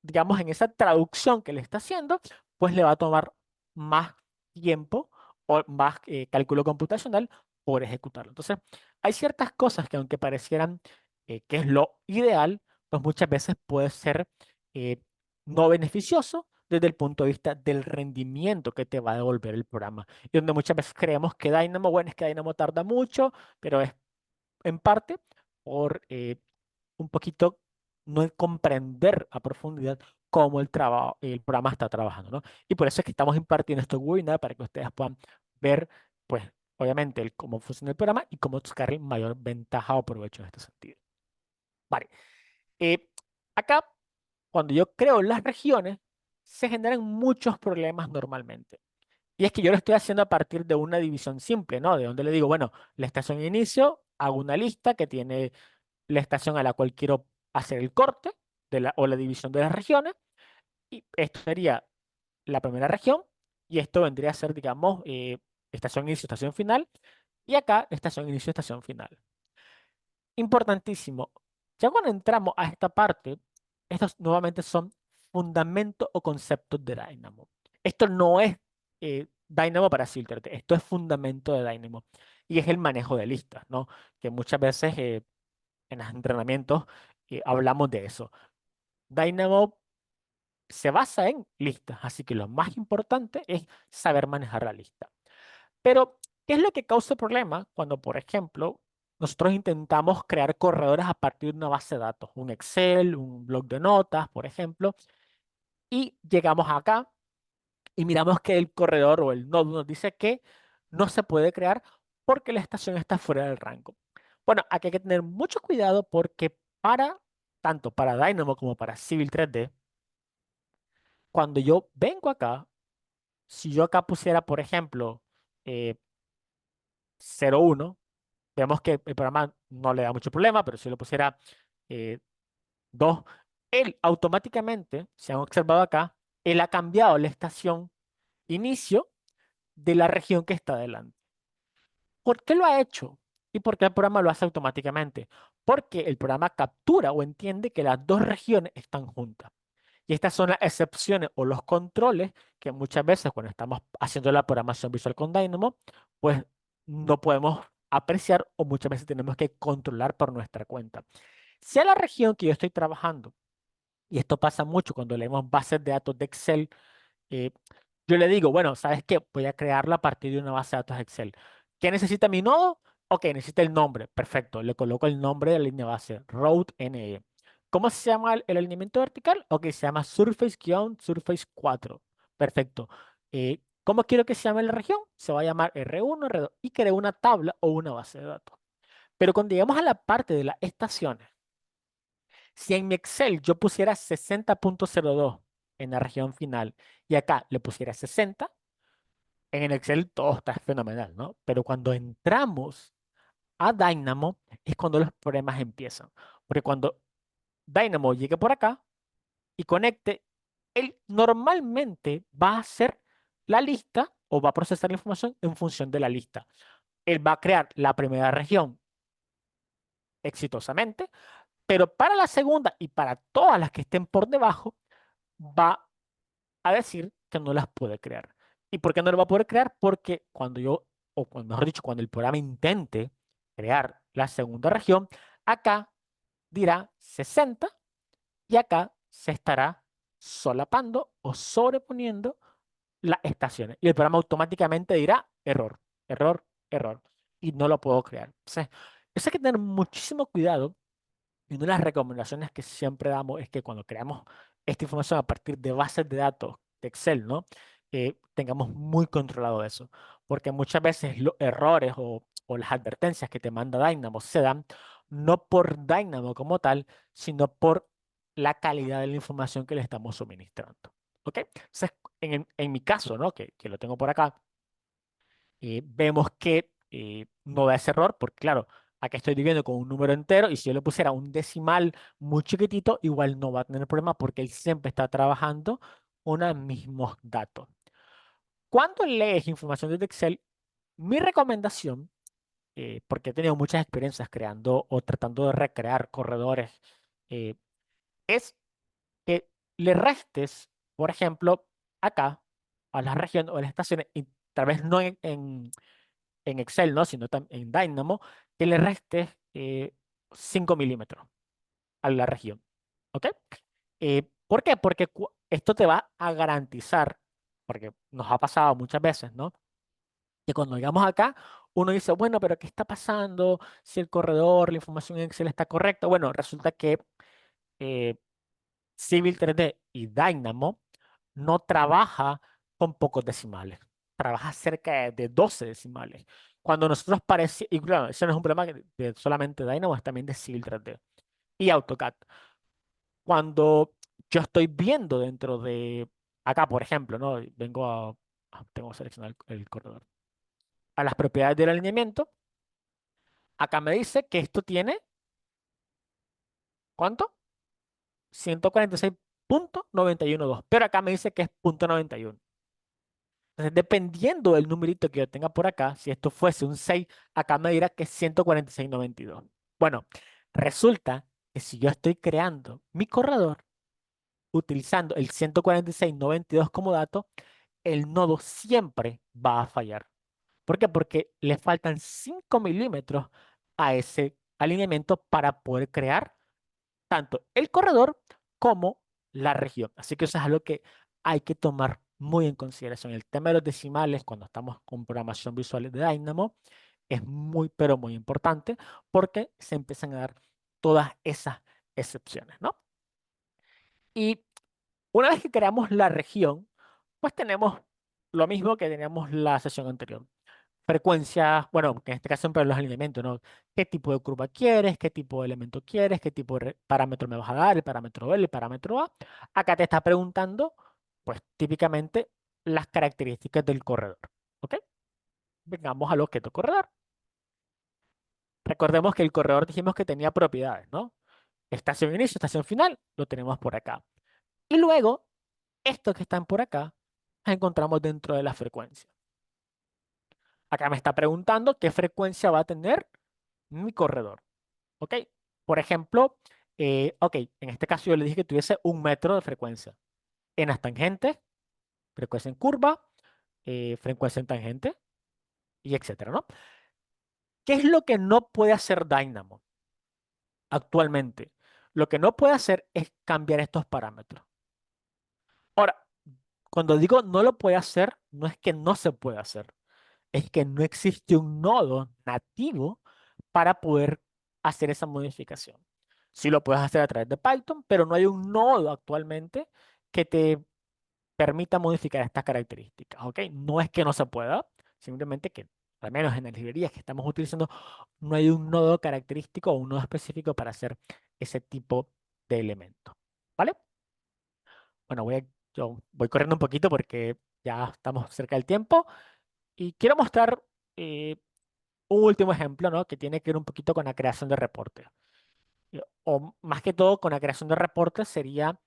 digamos, en esa traducción que le está haciendo, pues le va a tomar más tiempo o más cálculo computacional por ejecutarlo. Entonces, hay ciertas cosas que aunque parecieran que es lo ideal, pues muchas veces puede ser eh, no beneficioso desde el punto de vista del rendimiento que te va a devolver el programa. Y donde muchas veces creemos que Dynamo, bueno, es que Dynamo tarda mucho, pero es en parte por un poquito no comprender a profundidad cómo el programa está trabajando, ¿no? Y por eso es que estamos impartiendo estos webinars para que ustedes puedan ver, pues, obviamente, cómo funciona el programa y cómo sacar el mayor ventaja o provecho en este sentido. Vale. Eh, acá, cuando yo creo las regiones, se generan muchos problemas normalmente. Y es que yo lo estoy haciendo a partir de una división simple, ¿no? De donde le digo, bueno, la estación de inicio, hago una lista que tiene la estación a la cual quiero hacer el corte o la división de las regiones. Y esto sería la primera región. Y esto vendría a ser, digamos, estación inicio, estación final. Y acá, estación inicio, estación final. Importantísimo. Ya cuando entramos a esta parte, estos nuevamente son fundamentos o conceptos de Dynamo. Esto no es Dynamo para filtrarte, esto es fundamento de Dynamo. Y es el manejo de listas, ¿no? Que muchas veces en los entrenamientos hablamos de eso. Dynamo se basa en listas, así que lo más importante es saber manejar la lista. Pero, ¿qué es lo que causa el problema cuando, por ejemplo, nosotros intentamos crear corredores a partir de una base de datos, un Excel, un blog de notas, por ejemplo, y llegamos acá y miramos que el corredor o el nodo nos dice que no se puede crear porque la estación está fuera del rango. Bueno, aquí hay que tener mucho cuidado porque tanto para Dynamo como para Civil 3D, cuando yo vengo acá, si yo acá pusiera, por ejemplo, eh, 0,1, vemos que el programa no le da mucho problema, pero si lo pusiera 2, él automáticamente, si han observado acá, él ha cambiado la estación inicio de la región que está delante. ¿Por qué lo ha hecho? ¿Y por qué el programa lo hace automáticamente? Porque el programa captura o entiende que las dos regiones están juntas. Y estas son las excepciones o los controles que muchas veces cuando estamos haciendo la programación visual con Dynamo, pues no podemos apreciar o muchas veces tenemos que controlar por nuestra cuenta. Si a la región que yo estoy trabajando, y esto pasa mucho cuando leemos bases de datos de Excel, eh, yo le digo, bueno, ¿sabes qué? Voy a crearla a partir de una base de datos Excel. ¿Qué necesita mi nodo? Ok, necesita el nombre. Perfecto. Le coloco el nombre de la línea base, route NE. ¿Cómo se llama el alineamiento vertical? Ok, se llama Surface 4. Perfecto. ¿Cómo quiero que se llame la región? Se va a llamar R1, R2 y creo una tabla o una base de datos. Pero cuando llegamos a la parte de las estaciones, si en mi Excel yo pusiera 60.02 en la región final y acá le pusiera 60, en el Excel todo está fenomenal, ¿no? Pero cuando entramos a Dynamo es cuando los problemas empiezan. Porque cuando Dynamo llegue por acá y conecte, él normalmente va a hacer la lista o va a procesar la información en función de la lista. Él va a crear la primera región exitosamente, pero para la segunda y para todas las que estén por debajo, va a decir que no las puede crear. ¿Y por qué no lo va a poder crear? Porque mejor dicho, cuando el programa intente crear la segunda región, acá dirá 60 y acá se estará solapando o sobreponiendo las estaciones. Y el programa automáticamente dirá error, error, error. Y no lo puedo crear. Entonces, eso hay que tener muchísimo cuidado y una de las recomendaciones que siempre damos es que cuando creamos esta información a partir de bases de datos de Excel, ¿no? Tengamos muy controlado eso, porque muchas veces los errores o las advertencias que te manda Dynamo se dan no por Dynamo como tal, sino por la calidad de la información que le estamos suministrando. ¿Ok? Entonces, en mi caso, ¿no? Que lo tengo por acá, vemos que no da ese error, porque claro, acá estoy dividiendo con un número entero y si yo le pusiera un decimal muy chiquitito, igual no va a tener problema porque él siempre está trabajando con los mismos datos. Cuando lees información desde Excel, mi recomendación, porque he tenido muchas experiencias creando o tratando de recrear corredores, eh, es que le restes, por ejemplo, acá a las regiones o a las estaciones, y tal vez no en Excel, ¿no? Sino también en Dynamo, que le restes 5 milímetros a la región. ¿Ok? ¿Por qué? Porque esto te va a garantizar, porque nos ha pasado muchas veces, ¿no? Que cuando llegamos acá, uno dice, bueno, pero ¿qué está pasando? Si el corredor, la información en Excel está correcta. Bueno, resulta que eh, Civil 3D y Dynamo no trabaja con pocos decimales, trabaja cerca de 12 decimales. Cuando nosotros parece, y claro, eso no es un problema de solamente Dynamo, es también de Civil 3D y AutoCAD. Cuando yo estoy viendo dentro de acá, por ejemplo, ¿no? Tengo que seleccionar el corredor. A las propiedades del alineamiento, acá me dice que esto tiene, ¿cuánto? 146.912, pero acá me dice que es punto 91. Entonces, dependiendo del numerito que yo tenga por acá, si esto fuese un 6, acá me dirá que es 146.92. Bueno, resulta que si yo estoy creando mi corredor utilizando el 146.92 como dato, el nodo siempre va a fallar. ¿Por qué? Porque le faltan 5 milímetros a ese alineamiento para poder crear tanto el corredor como la región. Así que eso es algo que hay que tomar muy en consideración. El tema de los decimales, cuando estamos con programación visual de Dynamo, es muy, pero muy importante porque se empiezan a dar todas esas excepciones, ¿no? Y una vez que creamos la región, pues tenemos lo mismo que teníamos la sesión anterior. frecuencias, bueno, que en este caso siempre los alineamientos, ¿no? ¿Qué tipo de curva quieres? ¿Qué tipo de elemento quieres? ¿Qué tipo de parámetro me vas a dar? El parámetro L, el parámetro A. Acá te está preguntando, pues típicamente, las características del corredor. ¿Ok? Vengamos al objeto corredor. Recordemos que el corredor dijimos que tenía propiedades, ¿no? Estación inicio, estación final, lo tenemos por acá. Y luego, estos que están por acá, los encontramos dentro de la frecuencia. Acá me está preguntando qué frecuencia va a tener mi corredor. ¿Ok? Por ejemplo, ok, en este caso yo le dije que tuviese 1 metro de frecuencia. En las tangentes, frecuencia en curva, frecuencia en tangente, y etcétera, ¿no? ¿Qué es lo que no puede hacer Dynamo actualmente? Lo que no puede hacer es cambiar estos parámetros. Ahora, cuando digo no lo puede hacer, no es que no se puede hacer, es que no existe un nodo nativo para poder hacer esa modificación. Sí lo puedes hacer a través de Python, pero no hay un nodo actualmente que te permita modificar estas características, ¿ok? No es que no se pueda, simplemente que, al menos en las librerías que estamos utilizando, no hay un nodo característico o un nodo específico para hacer ese tipo de elemento, ¿vale? Bueno, yo voy corriendo un poquito porque ya estamos cerca del tiempo y quiero mostrar eh, un último ejemplo, ¿no? Que tiene que ver un poquito con la creación de reportes. O más que todo con la creación de reportes sería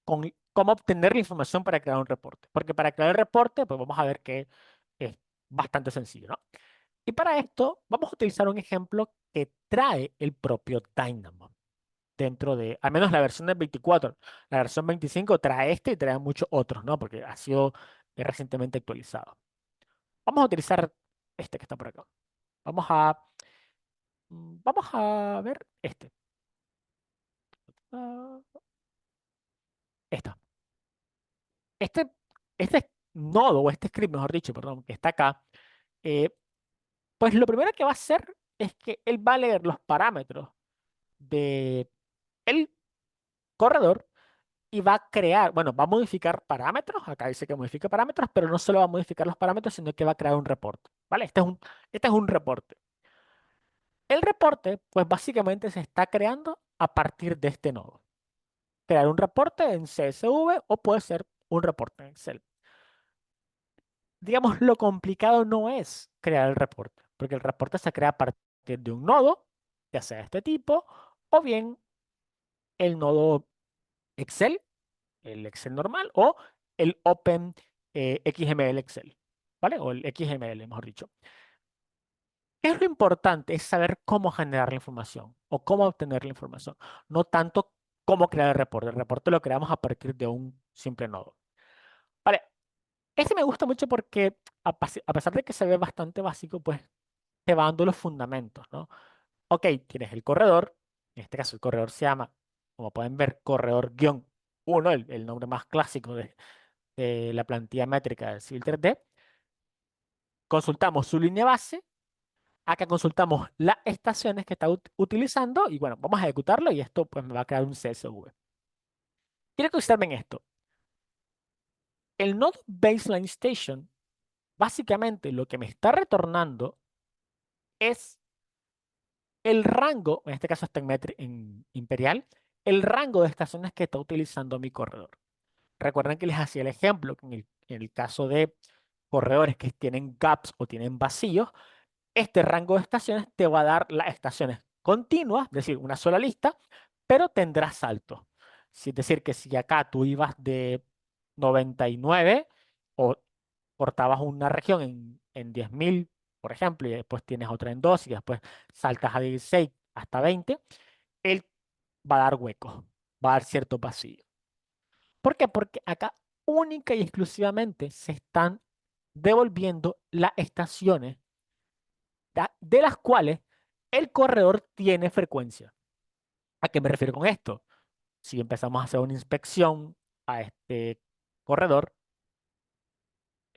con cómo obtener la información para crear un reporte. Porque para crear el reporte, pues vamos a ver que es bastante sencillo, ¿no? Y para esto vamos a utilizar un ejemplo que trae el propio Dynamo dentro de, al menos la versión del 24. La versión 25 trae este y trae muchos otros, ¿no? Porque ha sido recientemente actualizado. Vamos a utilizar este que está por acá. Vamos a ver este. Ah, esta. Este, este nodo o este script, mejor dicho, perdón, que está acá, eh, pues lo primero que va a hacer es que él va a leer los parámetros de el corredor y va a crear, bueno, va a modificar parámetros. Acá dice que modifica parámetros, pero no solo va a modificar los parámetros, sino que va a crear un reporte, ¿vale? Este es un reporte. El reporte, pues básicamente se está creando a partir de este nodo. Crear un reporte en CSV o puede ser un reporte en Excel. Digamos, lo complicado no es crear el reporte, porque el reporte se crea a partir de un nodo, ya sea de este tipo, o bien el nodo Excel, el Excel normal, o el Open XML Excel, ¿vale? O el XML, mejor dicho. ¿Qué es lo importante? Es saber cómo generar la información o cómo obtener la información, no tanto cómo crear el reporte. El reporte lo creamos a partir de un simple nodo. Vale, este me gusta mucho porque a pesar de que se ve bastante básico, pues te va dando los fundamentos, ¿no? Ok, tienes el corredor, en este caso el corredor se llama, como pueden ver, corredor guión 1, el nombre más clásico de la plantilla métrica del Civil 3D. Consultamos su línea base, acá consultamos las estaciones que está utilizando y bueno, vamos a ejecutarlo y esto pues me va a crear un CSV. Quiero que observen esto. El nodo baseline station, básicamente lo que me está retornando es el rango, en este caso está en imperial, el rango de estaciones que está utilizando mi corredor. Recuerden que les hacía el ejemplo que en el caso de corredores que tienen gaps o tienen vacíos, este rango de estaciones te va a dar las estaciones continuas, es decir, una sola lista, pero tendrá saltos. Es decir, que si acá tú ibas de 99 o cortabas una región en 10.000, por ejemplo, y después tienes otra en 2 y después saltas a 16 hasta 20, él va a dar huecos, va a dar cierto vacío. ¿Por qué? Porque acá única y exclusivamente se están devolviendo las estaciones de las cuales el corredor tiene frecuencia. ¿A qué me refiero con esto? Si empezamos a hacer una inspección a este corredor,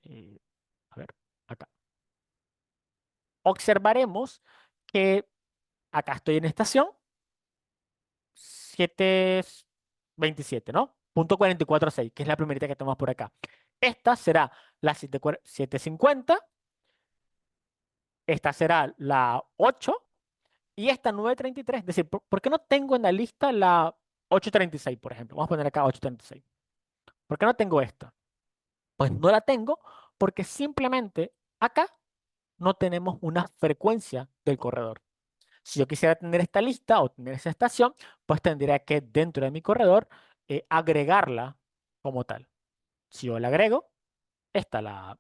eh, a ver, acá, observaremos que acá estoy en estación 727, ¿no? Punto 44.6, que es la primerita que tenemos por acá. Esta será la 750 esta será la 8 y esta 933. Es decir, ¿por qué no tengo en la lista la 836, por ejemplo? Vamos a poner acá 836. ¿Por qué no tengo esta? Pues no la tengo porque simplemente acá no tenemos una frecuencia del corredor. Si yo quisiera tener esta lista o tener esa estación, pues tendría que dentro de mi corredor agregarla como tal. Si yo la agrego, esta la,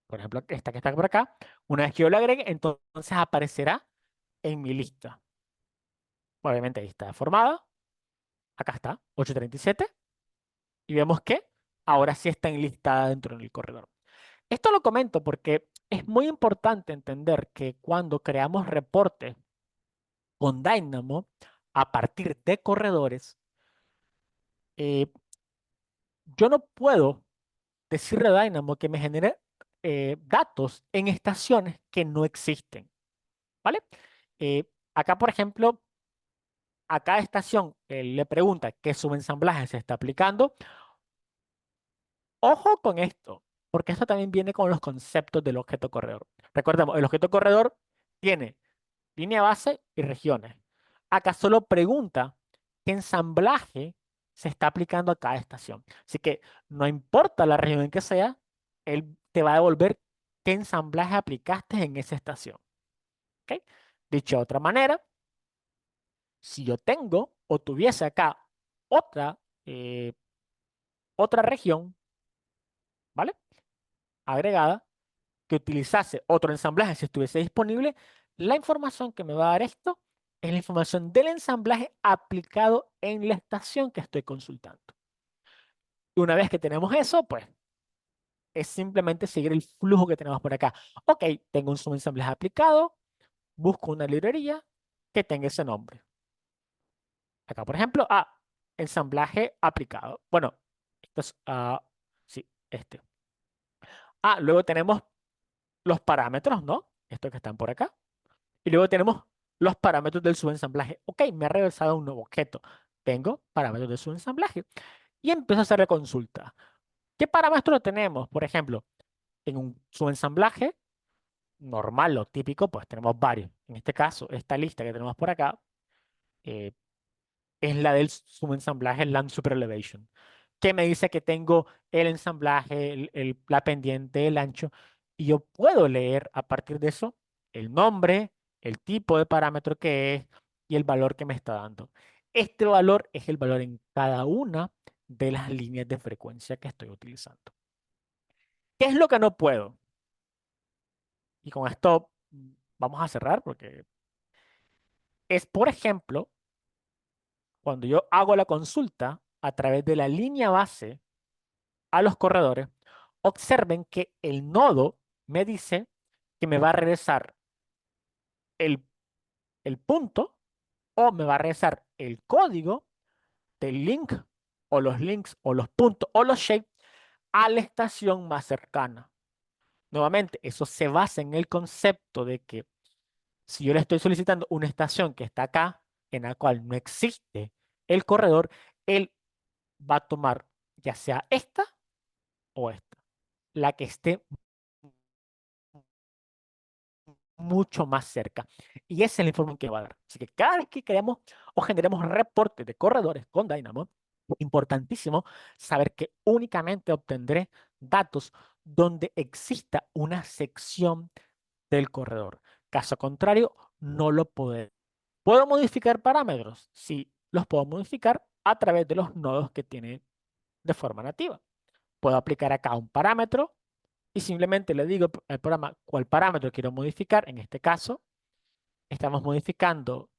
por ejemplo, esta que está por acá, una vez que yo la agregue, entonces aparecerá en mi lista. Obviamente ahí está formada, acá está, 837, y vemos que ahora sí está enlistada dentro del corredor. Esto lo comento porque es muy importante entender que cuando creamos reportes con Dynamo a partir de corredores, eh, yo no puedo decirle a Dynamo que me genere datos en estaciones que no existen, ¿vale? Acá, por ejemplo, a cada estación le pregunta qué subensamblaje se está aplicando. Ojo con esto, porque esto también viene con los conceptos del objeto corredor. Recordemos, el objeto corredor tiene línea base y regiones. Acá solo pregunta qué ensamblaje se está aplicando a cada estación. Así que no importa la región en que sea, él te va a devolver qué ensamblaje aplicaste en esa estación. ¿Ok? Dicho de otra manera, si yo tengo o tuviese acá otra, eh, otra región, ¿vale? Agregada, que utilizase otro ensamblaje si estuviese disponible, la información que me va a dar esto es la información del ensamblaje aplicado en la estación que estoy consultando. Y una vez que tenemos eso, pues es simplemente seguir el flujo que tenemos por acá. Ok, tengo un subensamblaje aplicado, busco una librería que tenga ese nombre. Acá, por ejemplo, ensamblaje aplicado. Bueno, esto es, sí, este. Luego tenemos los parámetros, ¿no? Estos que están por acá. Y luego tenemos los parámetros del subensamblaje. Ok, me ha regresado un nuevo objeto. Tengo parámetros de subensamblaje. Y empiezo a hacer la consulta. ¿Qué parámetros tenemos? Por ejemplo, en un subensamblaje normal o típico, pues tenemos varios. En este caso, esta lista que tenemos por acá eh, es la del subensamblaje Land Super Elevation, que me dice que tengo el ensamblaje, la pendiente, el ancho, y yo puedo leer a partir de eso el nombre, el tipo de parámetro que es y el valor que me está dando. Este valor es el valor en cada una de las líneas de frecuencia que estoy utilizando. ¿Qué es lo que no puedo? Y con esto vamos a cerrar porque es, por ejemplo, cuando yo hago la consulta a través de la línea base a los corredores, observen que el nodo me dice que me va a regresar el, el punto o me va a regresar el código del link o los links o los puntos o los shapes a la estación más cercana. Nuevamente, eso se basa en el concepto de que si yo le estoy solicitando una estación que está acá, en la cual no existe el corredor, él va a tomar ya sea esta o esta, la que esté mucho más cerca. Y esa es la información que va a dar. Así que cada vez que creamos o generemos reportes de corredores con Dynamo, importantísimo saber que únicamente obtendré datos donde exista una sección del corredor. Caso contrario, no lo podré. ¿Puedo modificar parámetros? Sí, los puedo modificar a través de los nodos que tiene de forma nativa. Puedo aplicar acá un parámetro y simplemente le digo al programa cuál parámetro quiero modificar. En este caso, estamos modificando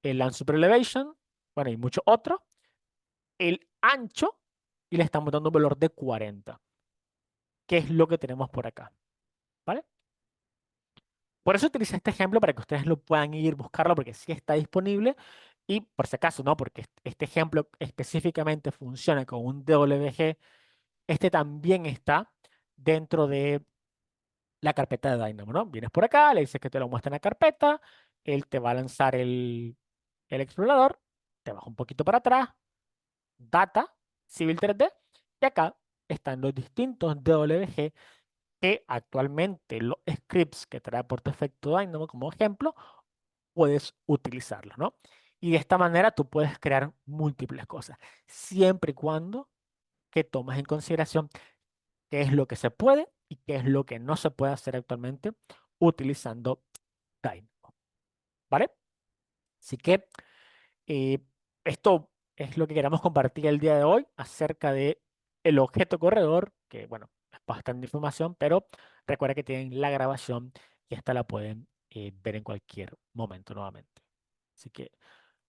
el land super elevation, bueno, y muchos otros, el ancho, y le estamos dando un valor de 40, que es lo que tenemos por acá, ¿vale? Por eso utilicé este ejemplo para que ustedes lo puedan ir buscarlo, porque sí está disponible. Y por si acaso, ¿no? Porque este ejemplo específicamente funciona con un DWG. Este también está dentro de la carpeta de Dynamo, ¿no? Vienes por acá, le dices que te lo muestra en la carpeta, él te va a lanzar el explorador, te baja un poquito para atrás, Data, Civil 3D, y acá están los distintos DWG que actualmente los scripts que trae por defecto Dynamo como ejemplo, puedes utilizarlos, ¿no? Y de esta manera tú puedes crear múltiples cosas, siempre y cuando que tomes en consideración qué es lo que se puede y qué es lo que no se puede hacer actualmente utilizando Dynamo, ¿vale? Así que eh, esto es lo que queremos compartir el día de hoy acerca de el objeto corredor, que bueno, es bastante información, pero recuerda que tienen la grabación y esta la pueden ver en cualquier momento nuevamente. Así que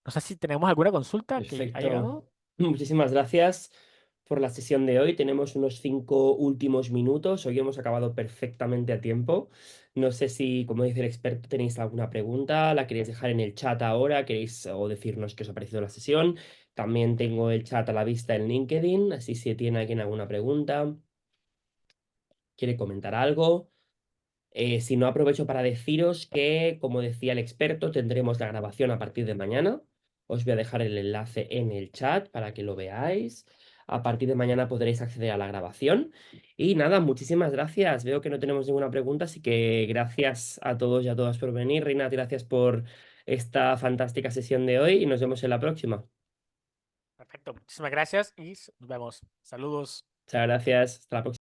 no sé si tenemos alguna consulta que ha Perfecto. llegado. Muchísimas gracias por la sesión de hoy. Tenemos unos 5 últimos minutos. Hoy hemos acabado perfectamente a tiempo. No sé si, como dice el experto, tenéis alguna pregunta, la queréis dejar en el chat ahora, queréis o decirnos qué os ha parecido la sesión. También tengo el chat a la vista en LinkedIn, así si tiene alguien alguna pregunta, quiere comentar algo. Si no, aprovecho para deciros que, como decía el experto, tendremos la grabación a partir de mañana. Os voy a dejar el enlace en el chat para que lo veáis. A partir de mañana podréis acceder a la grabación. Y nada, muchísimas gracias. Veo que no tenemos ninguna pregunta, así que gracias a todos y a todas por venir. Rinat, gracias por esta fantástica sesión de hoy y nos vemos en la próxima. Perfecto, muchísimas gracias y nos vemos. Saludos. Muchas gracias. Hasta la próxima.